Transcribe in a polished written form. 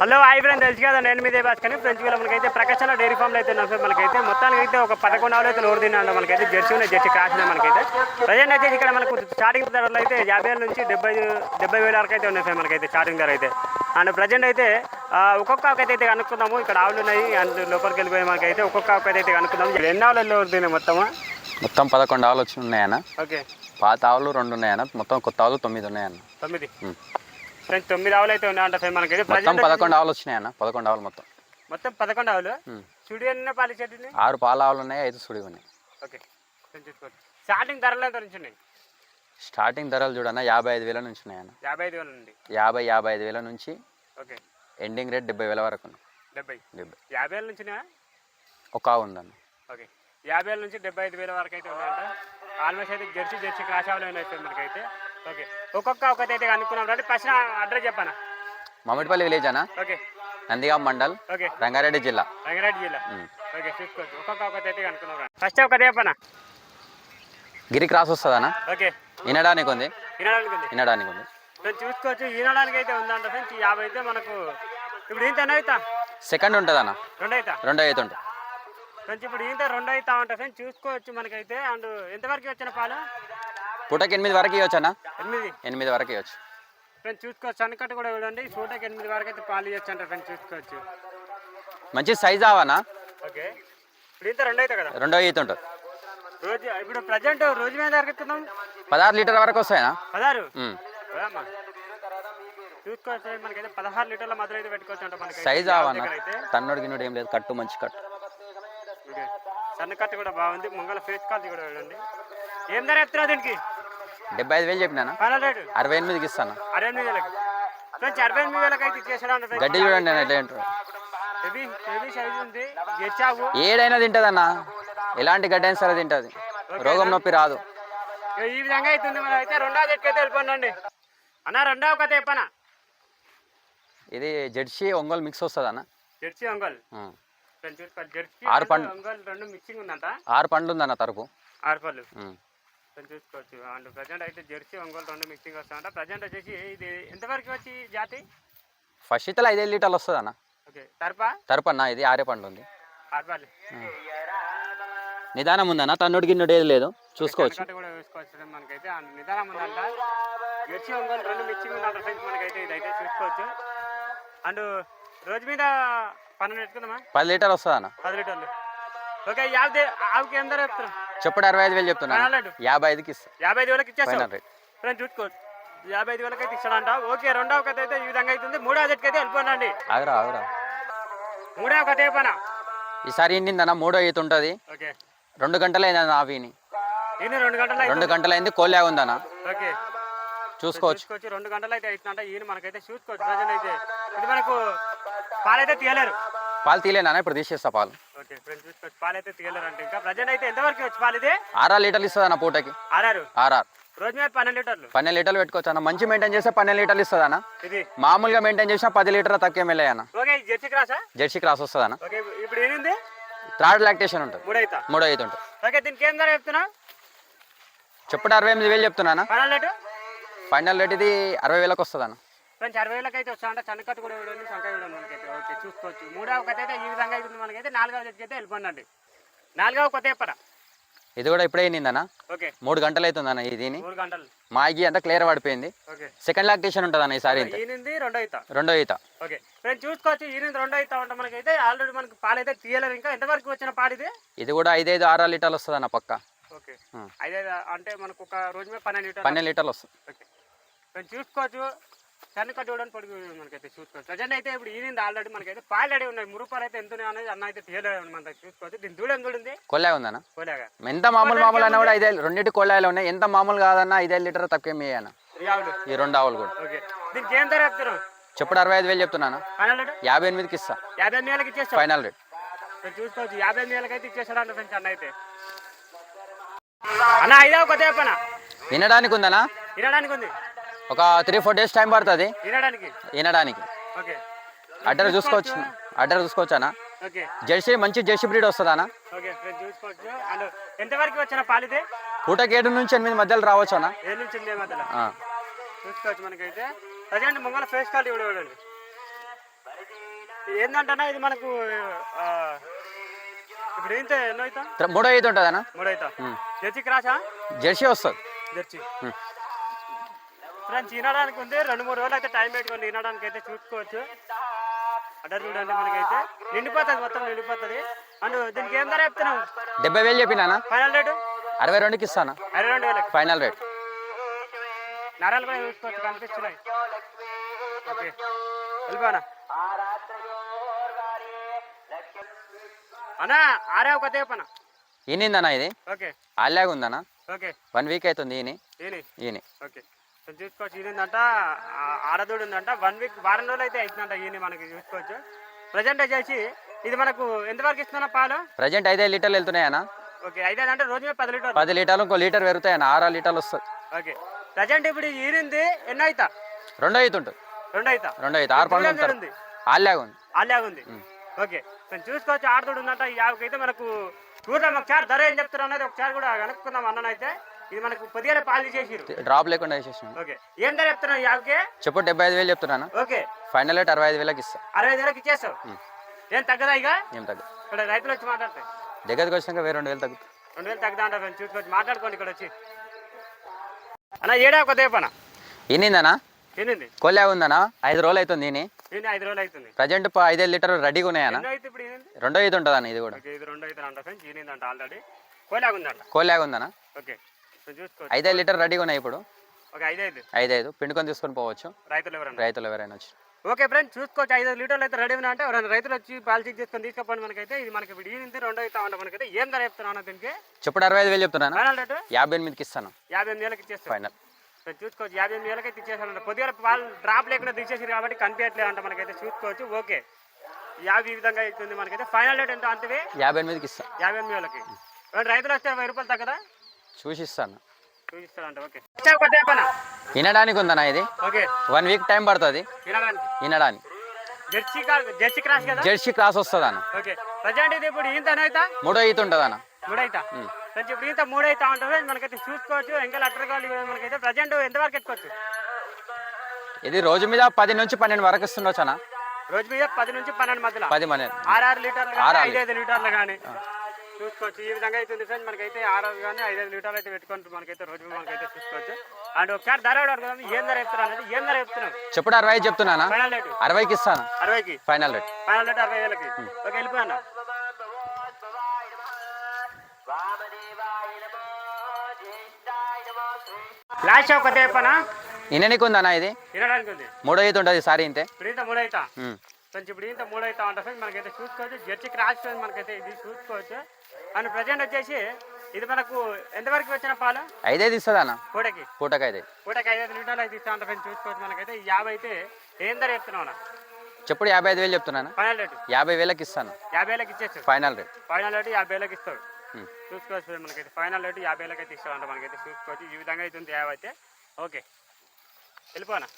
Hello hi friend, తెలుసు కదా నేను మీదే బాస్ కానీ ఫ్రెండ్స్ వీళ్ళ మనకైతే ప్రకాశంలో డైరీ ఫామ్లో అయితే ఉన్నాం. మనకైతే మొత్తానికి అయితే ఒక 11 ఆవులు అయితే నోరు తిన్నా. మనకైతే జెర్సీ ఉన్నాయి, జెర్సీ క్రాస్ ఉన్నాయి. మనకైతే ప్రజెంట్ అయితే ఇక్కడ మనకు స్టార్టింగ్ ధరలు అయితే 50,000 నుంచి 70,000 వరకు అయితే ఉన్నాయి సార్. మనకైతే స్టార్టింగ్ ధర అయితే అండ్ ప్రజెంట్ అయితే ఒక్కొక్క ఆవుకైతే కనుక్కుందాము. ఇక్కడ ఆవులు ఉన్నాయి అండ్ లోపలికి వెళ్ళిపోయి మనకైతే ఒక్కొక్క ఆవుకైతే కనుక్కుందాము. ఎన్ని ఆవులు నోరు తిన్నాయి మొత్తం 11 ఆవులు వచ్చి ఉన్నాయన్న. ఓకే, పాత ఆవులు 2 ఉన్నాయన్న. మొత్తం కొత్త ఆవులు 9 ఉన్నాయన్న. 9 ఫ్రెండ్స్ 9 ఆవులు అయితే ఉన్నాయంట సార్. మనకైతే మొత్తం 11 ఆవులు వచ్చినాయన్న. 11 ఆవులు మొత్తం 11 ఆవులు. సుడి ఎన్ని పాలి చెట్టు? 6 పాల ఆవులు ఉన్నాయి, 5 సుడి ఉన్నాయి. ఓకే, స్టార్టింగ్ ధరలు ఎంత నుంచి ఉన్నాయి? స్టార్టింగ్ ధరలు చూడన్న 55,000 నుంచి ఉన్నాయన్న. 55,000 నుండి 55,000 నుంచి ఓకే ఎండింగ్ రేట్ 70,000 వరకు ఉంది. 50,000 నుంచి ఒక ఆవు ఉందన్న. ఓకే, 50,000 నుంచి 75,000 వరకు అయితే ఉన్నాయంట. ఆల్మోస్ట్ అయితే జెర్సీ క్రాస్ ఆవులు అయితే మనకైతే. ఓకే, ఒక్కొక్క ఒకటైతే అనుకున్నాం. రండి, ఫస్ట్ అడ్రస్ చెప్పానా? మామిడిపల్లి విలేజ్ అన్న. ఓకే, నందిగాం మండల్, ఓకే, రంగారెడ్డి జిల్లా. ఓకే, చూసుకోవచ్చు. ఒక్కొక్క ఒకటైతే అనుకున్నాం. ఫస్ట్ ఒకటి చెప్పనా? గిరి క్రాస్ వస్తుందన్న. ఓకే, వినడానికి ఉంది. వినడానికి ఉంది. చూసుకోవచ్చు. ఈనడానికి అయితే ఉందంట ఫ్రెండ్స్. 50 అయితే మనకు ఇప్పుడు ఇంత అవుతా సెకండ్ ఉంటుంది అన్న. 2 అవుతా 2 అవుతుంది ఫ్రెండ్స్. ఇప్పుడు ఇంత 2 అవుతా ఉంటా ఫ్రెండ్స్. చూసుకోవచ్చు. మనకైతే అండ్ ఎంతవరకు వచ్చిన పాలు? పూటకి 8 వరకు ఇవ్వచ్చు అన్న. 8 వరకు ఇవ్వచ్చు ఫ్రెండ్స్. చూసుకోవచ్చు. సన్నకట్టు కూడా చూడండి. పూటకి 8 వరకు అయితే పాలు ఇవ్వచ్చు అంట ఫ్రెండ్స్. చూసుకోవచ్చు. మంచి సైజ్ అవనా. ఓకే, ఇప్పుడు ఇంత 2 అవుతా కదా? 2 అవుతుంటుంది రోజు. ఇప్పుడు ప్రజెంట్ రోజు మీద అరకెత్తున్నాం 16 లీటర్ వరకు వస్తాయనా? 16 చూసుకోవచ్చు. మనకైతే 16 లీటర్ల మధ్య అయితే పెట్టుకోవచ్చు అంట. మనకి సైజ్ అవన్నా. తన్నుడు గిన్నుడు ఏం లేదు. కట్టు మంచి కట్టు. ఓకే, సన్న కట్టు కూడా బాగుంది. ముంగల ఫేస్ కాల్చి కూడా చూడండి. ఏం ధర చెప్తున్నావు దీనికి? 75,000 చెప్పినా. 68,000కి ఇస్తాను. 68,000 ఫ్రెండ్స్. 68,000 అయితే ఇచ్చేసాడు. గడ్డి చూడండి. హెవీ సైజ్ ఉంది. గెచ్చావు ఏడైనా తింటుంది అన్న. ఎలాంటి గడ్డి అయినా సరే తింటుంది. రోగం నొప్పి రాదు. ఈ విధంగా అవుతుంది. మనం అయితే 2వ జట్కి అయితే వెళ్ళిపోండి అన్న. 2వ కథ చెప్పనా? ఇది జెర్సీ ఒంగోలు మిక్స్ వస్తుంది అన్న. జెర్సీ ఒంగోలు. జెర్సీ 6 పండ్లు ఒంగోలు 2 మిక్సింగ్ ఉందంట. 6 పండ్లు ఉందన్న తరపు. 6 పళ్ళు చూసుకోవచ్చు. అండ్ ప్రజెంట్ అయితే జెర్సీ ఒంగోలు 2 మిక్సింగ్ వస్తుందంట. ప్రజెంట్ వచ్చేసి ఇది ఎంతవరకు వచ్చి జాతి? ఫస్ట్ ఇతల 5 లీటర్లు వస్తుంది అన్న. ఓకే, తరపు అన్న. ఇది 6 పండ్లు ఉంది. 6 పళ్ళు నిదానం ఉందన్న. తన్నుడు గిన్నుడు ఏది లేదు. చూసుకోవచ్చు. కూడా చూసుకోవచ్చు. మనకైతే నిదానం ఉందంట. జెర్సీ ఒంగోలు 2 మిక్సింగ్ ఉందంట ఫ్రెండ్స్. మనకైతే ఇదైతే చూసుకోవచ్చు. అండ్ రోజు మీద 12 పెట్టుకుందామా? 10 లీటర్లు వస్తుంది అన్న. 10 లీటర్లు. ఓకే, ఆవుకి ఎంత చెప్తున్నా? చెప్పుడు 65,000 చెప్తున్నా. 55,000కి ఇస్తా. 55,000 ఇచ్చేస్తాను ఫ్రెండ్స్. చూసుకోవచ్చు. 55,000 అయితే ఇస్తాడంట. ఓకే, 2వ కథ అయితే ఈ విధంగా అవుతుంది. 3వ జట్కి అయితే వెళ్ళిపోనండి. ఆగరా 3వ కథ చెప్పనా? ఈసారి ఏంటిందన్న 3వ ఈత ఉంటుంది. ఓకే, 2 గంటలు అయిందన్న. ఆవిని 2 గంటలు అయింది. కోల్లా ఉందన్న. ఓకే, చూసుకోవచ్చు. 2 గంటలు అయితే అవుతుందంట. ఈయన మనకైతే చూసుకోవచ్చు. ప్రజెంట్ అయితే ఇది మనకు పాలైతే తీయలేరు. పాలు తీయలేనా? ఇప్పుడు తీసేస్తా పాలు. ఓకే ఫ్రెండ్స్, చూసుకోవచ్చు. పాలైతే తీయలేరు అంటే. ఇంకా ప్రజెంట్ అయితే ఎంతవరకు వచ్చి పాలు? ఇది 6 లీటర్లు ఇస్తుంది అన్న పూటకి. 6 రోజు మీద 12 లీటర్లు. 12 లీటర్లు పెట్టుకోవచ్చు అన్న. మంచి మెయింటైన్ చేస్తే 12 లీటర్లు ఇస్తుంది అన్న. ఇది మామూలుగా మెయింటైన్ చేసినా 10 లీటర్లు తక్కువ వెళ్ళాయి అన్న. ఓకే, జెర్సీ క్రాసా? జెర్సీ క్రాస్ వస్తుంది అన్న. ఓకే, ఇప్పుడు ఏంది? థర్డ్ లాక్టేషన్ ఉంటుంది. 3 అయితే ఉంటుంది. ఓకే, దీనికి ఏం ధర చెప్తున్నా? చెప్పుడు 68,000 చెప్తున్నా. ఫైనల్ రేట్ ఇది 60,000కి వస్తుంది అన్న. ఫ్రెండ్స్ 60,000 అయితే వస్తాయంట. చన్నకట్టు కూడా చూడండి, సంఖ్య చూడండి మనకైతే. ఓకే, చూసుకోవచ్చు. 3వ కథ అయితే ఈ విధంగా అవుతుంది. మనకైతే 4వ జట్కి అయితే వెళ్ళిపోండి. 4వ కొత్త చెప్పరా? ఇది కూడా ఇప్పుడే అయిందన్న. ఓకే, 3 గంటలు అవుతుంది అన్న. ఇది 3 గంటలు. మాగి అంతా క్లియర్ పడిపోయింది. ఓకే, సెకండ్ లాక్టేషన్ ఉంటుంది అన్న. ఈసారి 2వ ఈత. ఓకే ఫ్రెండ్స్, చూసుకోవచ్చు. 2వ ఈత ఉంటా. మనకైతే ఆల్రెడీ మనకి పాలు అయితే తీయలేరు. ఇంకా ఎంతవరకు వచ్చిన పాలు ఇది? ఇది కూడా 5 6 లీటర్లు వస్తుంది అన్న పక్క. ఓకే, 5 అంటే మనకు ఒక రోజు మీద 12 లీటర్లు వస్తుంది. ఓకే ఫ్రెండ్స్, చూసుకోవచ్చు. సన్నకట్టు చూడండి, పొడుగు మనకైతే చూసుకోవచ్చు. ప్రజెంట్ అయితే ఇప్పుడు ఈనింది ఆల్రెడీ మనకైతే పాలు రెడీ ఉన్నాయి. 3 రూపాయలు అయితే ఎంత అనేది అన్న అయితే తీయలేదు మనకి. చూసుకోవచ్చు. దీని దూడ చూడండి. కొల్లా ఉందన్న. కొల్లాగా ఎంత మామూలు అన్న కూడా 5 రెండింటి కొల్లాయిలు ఉన్నాయి. ఎంత మామూలు కాదన్న 5 లీటర్ తక్కువ అన్న. ఈ 2 ఆవులు కూడా. ఓకే, దీనికి ఏం ధర చెప్తున్నారు? చెప్పుడు 65,000 చెప్తున్నాను. 58,000కి ఇస్తా. 58,000కి ఇచ్చేస్తా. ఫైనల్ రేట్ చూసుకోవచ్చు. 58,000కి అయితే ఇచ్చేస్తాడు అన్న ఫ్రెండ్స్. అన్న అయితే అన్న 5వ కొత్త చెప్పనా? వినడానికి ఉందన్నా. వినడానికి ఉంది. ఒక 3-4 డేస్ టైం పడుతుంది వినడానికి. ఓకే, అడ్రస్ చూసుకోవచ్చు అన్న. ఓకే, జెర్సీ మంచి జెర్సీ బ్రీడ్ వస్తుంది అన్న. ఓకే చూసుకోవచ్చు. అండ్ ఎంతవరకు వచ్చిన పాలు ఇది? పూటకి 7 నుంచి 8 మధ్యలో రావచ్చు అన్న. 7 నుంచి 8 మధ్యలో చూసుకోవచ్చు. మనకైతే ప్రజెంట్ ముంగల ఫేస్ కాల్ చూడండి. ఏంటంటే ఇది మనకు ఆ, ఇప్పుడు ఏంటి ఎన్నో అవుతా మూడో ఈత ఉంటుంది అన్న. మూడు అవుతా జెర్సీ క్రాసా జెర్సీ వస్తుంది. జెర్సీ ఫ్రెండ్స్ తినడానికి ఉంది 2-3 రోజులు అయితే టైం పెట్టుకొని తినడానికి అయితే చూసుకోవచ్చు. అడ్డర్ చూడండి మనకైతే నిండిపోతుంది మొత్తం నిండిపోతుంది. అండ్ దీనికి ఏం ధర చెప్తున్నావు? 70,000 చెప్పినా. ఫైనల్ రేటు 62కి ఇస్తాను. 22,000 ఫైనల్ రేట్. నరాలు కూడా చూసుకోవచ్చు కనిపిస్తున్నాయి. ఓకే వెళ్ళిపోనా అన్నా ఆరే ఒక తేపనా ఈనిందన్నా ఇది. ఓకే ఆల్లాగా ఉందన్నా. ఓకే 1 వీక్ అవుతుంది ఈని. ఓకే చూసుకోవచ్చు. ఈనిందంట ఆడదోడు ఉందంట 1 వీక్ వారం రోజులు అయితే అవుతుందంట. ఈయన మనకి చూసుకోవచ్చు. ప్రజెంట్ వచ్చేసి ఇది మనకు ఎంతవరకు ఇస్తున్నా పాలు? ప్రజెంట్ 5 లీటర్లు వెళ్తున్నాయన్నా. ఓకే 5 అంటే రోజు 10 లీటర్లు. 10 లీటర్లు ఇంకో లీటర్ పెరుగుతాయన్న. 6 లీటర్లు వస్తుంది. ఓకే ప్రజెంట్ ఇప్పుడు ఈనింది ఎన్ని అవుతా? 2 అవుతుంటుంది. 2 అవుతా 6 పనులు ఉంది. ఆల్లాగా ఉంది. ఆల్లాగా ఉంది. ఓకే నేను చూసుకోవచ్చు. ఆడతోడు ఉందంట. ఈ యాభైకి అయితే మనకు చూద్దాం ఒకసారి ధర ఏం చెప్తారు అనేది ఒకసారి కూడా కనుక్కుందాం. అన్ననైతే ఇది మనకు పొద్దుగా పాలు చేసిరు. డ్రాప్ లేకుండా వేసేసాను. ఓకే ఏం ధర చెప్తున్నావు? యాభైకి చెప్పు 75,000 చెప్తున్నాను. ఓకే ఫైనల్ రేట్ 65,000కి ఇస్తా. 65,000కి ఇచ్చేస్తావు. ఏం తగ్గదా ఇక? ఏం తగ్గదు. ఇక్కడ రైతులు వచ్చి మాట్లాడతాయి. దగ్గరికి వచ్చినాక 2,000 తగ్గుతుంది. 2,000 తగ్గదా అంటారు. చూసుకోవచ్చు మాట్లాడుకోండి ఇక్కడ వచ్చి. అన్న ఏడా ఒక దేపనా ఈనిందనా. తినింది కోల్లా ఉందనా. 5 రోజులు అవుతుంది ఈని. 5 రోజులు అవుతుంది. ప్రజెంట్ 5 లీటర్లు రెడీగా ఉన్నాయన్నా. ఎన్నో అయితే ఇప్పుడు ఈనింది? 2 ఈత ఉంటుంది అన్న ఇది కూడా. ఓకే ఇది 2 అయితే అంట ఫ్రెండ్స్. ఈనిందంట ఆల్రెడీ కోలాగా ఉందంట. కోల్లాగా ఉందనా. ఓకే చూసుకోవచ్చు. 5 లీటర్ రెడీగా ఉన్నాయి ఇప్పుడు. ఓకే 5 5 పిండుకొని తీసుకొని పోవచ్చు రైతులు ఎవరైనా వచ్చి. ఓకే ఫ్రెండ్స్ చూసుకోవచ్చు. 5 లీటర్లు అయితే రెడీ ఉన్నా అంటే ఎవరైనా రైతులు వచ్చి పాలు చెక్ చేసుకొని తీసుకపోండి. మనకైతే ఇది మనకి ఇప్పుడు ఈనింది 2 అవుతా ఉంటా. మనకైతే ఏం ధర చెప్తున్నాను దీనికి? చెప్పుడు 65,000 చెప్తున్నాను. ఫైనల్ రేటు 58,000కి ఇస్తాను. 58,000కి ఇచ్చేస్తాను. ఫైనల్ చూసుకోవచ్చు. 58,000కి అయితే ఇచ్చేసాను. పొద్దుగా పాలు డ్రాప్ లేకుండా తీసేసారు కాబట్టి కనిపించట్లేదు అంట. మనకైతే చూసుకోవచ్చు. ఓకే 50 ఈ విధంగా అవుతుంది. మనకైతే ఫైనల్ రేట్ ఎంత అంతే? 58,000కి ఇస్తాను. 58,000కి రైతులు వస్తే 1000 రూపాయలు తగ్గదా? చూసిస్తాను. చూపిస్తారంట. ఓకే వినడానికి ఉందన్నా ఇది. ఓకే 1 వీక్ టైం పడుతుంది వినడానికి. జెర్సీ క్రాస్ కదా? జెర్సీ క్రాస్ వస్తుంది అన్న. ఓకే ప్రజెంట్ ఇది ఇప్పుడు ఇంత అయితే 3 ఈత ఉంటుంది అన్న. 3 అవుతా కొంచెం ఇప్పుడు ఇంత 3 అవుతా ఉంటుంది. మనకైతే చూసుకోవచ్చు. ఇంకా లెటర్ మనకైతే ప్రజెంట్ ఎంతవరకు ఎత్తుకోవచ్చు? ఇది రోజు మీద 10 నుంచి 12 వరకు ఇస్తుండొచ్చు అన్న. రోజు మీద 10 నుంచి 12 మధ్యలో 10 మంది 6 లీటర్లు 5 లీటర్లు కానీ చూసుకోవచ్చు. ఈ విధంగా అయితే ఫ్రెండ్స్ మనకైతే 6 కానీ 5 లీటర్లు అయితే పెట్టుకుంటూ మనకైతే రోజు మనకైతే చూసుకోవచ్చు. అండ్ ఒకసారి ధర అడుగుదాం. ఏం ధర చెప్తున్నా అనేది ఏం ధర చెప్తున్నావు? చెప్పుడు 65 చెప్తున్నానా. ఫైనల్ రేటు 60కి ఇస్తాను. 60కి ఫైనల్ రేట్. 60,000కి. ఓకే వెళ్ళిపోయాను. ఫ్లాష్ ఒక తేపనా ఇన్నెనికి ఉందన్నా ఇది. తినడానికి ఉంది. 3 ఈత ఉంటుంది సారీ ఇంతే. ఇప్పుడు ఇంత 3 అవుతా కొంచెం ఇప్పుడు ఇంత 3 అవుతా ఉంటుంది మనకైతే చూసుకోవచ్చు. జెర్సీ క్రాస్ మనకైతే ఇది చూసుకోవచ్చు. అండ్ ప్రజెంట్ వచ్చేసి ఇది మనకు ఎంతవరకు వచ్చిన పాలు? 5 ఇస్తుంది అన్న. పూటకి 5 5 లీటర్లు అయితే ఇస్తా ఉంటుంది చూసుకోవచ్చు. మనకైతే 50 అయితే ఏం ధర చెప్తున్నావు అన్న? చెప్పుడు 55,000 చెప్తున్నాను. ఫైనల్ రేటు 50,000కి ఇస్తాను. 50,000కి ఇచ్చేస్తాను. Final rate. ఫైనల్ రేటు 50,000కి ఇస్తాడు. చూసుకోవచ్చు. మనకైతే ఫైనల్ రేటు 50,000కి అయితే ఇస్తాడంట. మనకైతే చూసుకోవచ్చు. ఈ విధంగా అవుతుంది 50 అయితే. ఓకే వెళ్ళిపోనా.